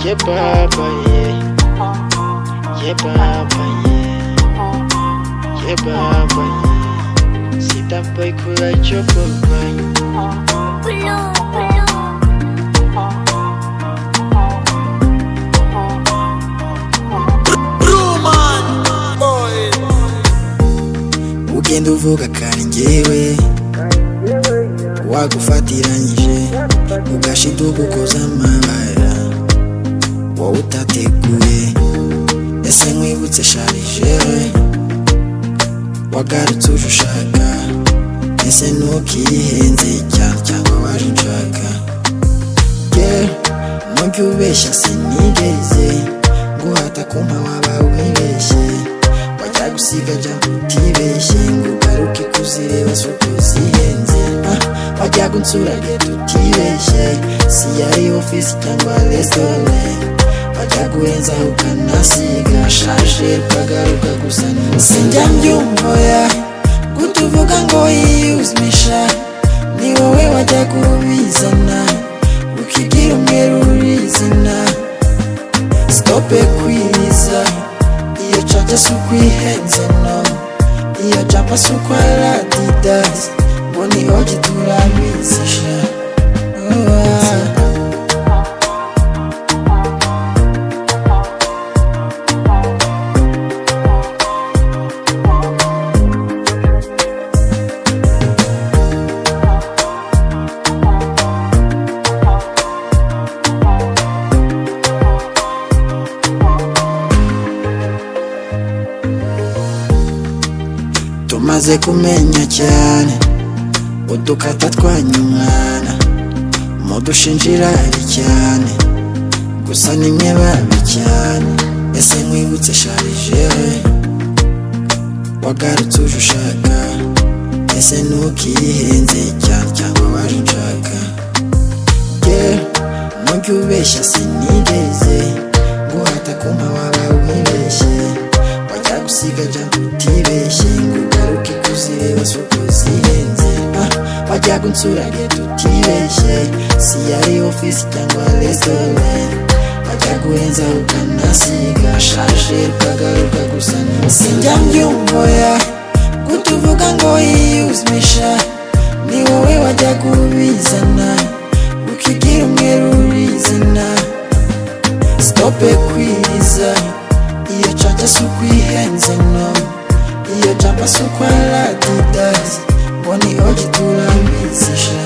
Yeah, Baba, yeah. Yeah, Baba, yeah. Yeah, Baba, yeah. See that boy cool like your ugenda uvuga kari njyewe wagufatiranyije ugashiduka ukoza amabara wowe utateguye ese nkwibutse sharije wagarutse uje ushaka ese ntukihenze cyane cyangwa waje unshaka nujya ubeshya sinigeze nguhata kumpa waba wibeshye wajya gusiga jambo utibeshye ngo ugaruke kuzireba suko zihenze wajya gunsura geto utibeshye si yari ofisi cyangwa restaurant wajya guhenza ukanasiga shaje ukagaruka gusa sinjya mbyumva ya kutuvuga ngo yiyuzmisha ni wowe wajya kubizana ukigira umweru urizina stope kwiriza iyo caca sukwihenze no iyo japa sukwaradidas mboni oji turabizisha tumaze kumenya cyane udukata twanyumwana mudushinjira ari cyane gusa nimwe babi cyane ese nkwibutse sharije wagarutse uje ushaka ese ntukihenze cyane cyangwa waje unshaka nujya ubeshya sinigeze nguhata kumpa waba wibeshye wajya gusiga jambo utibeshye ngo ugaruke kuzireba suko zihenze wajya gunsura geto utibeshye si yari ofisi cyangwa restaurant wajya guhenza ukanasiga shaje ukagaruka gusa sinjya mbyumva ya kutuvuga ngo yiyuzmisha ni wowe wajya kubizana ukigira umweru urizina stope kwiriza iyo caca sukwihenze no iyo japa sukwaradidas mboni oji turabizisha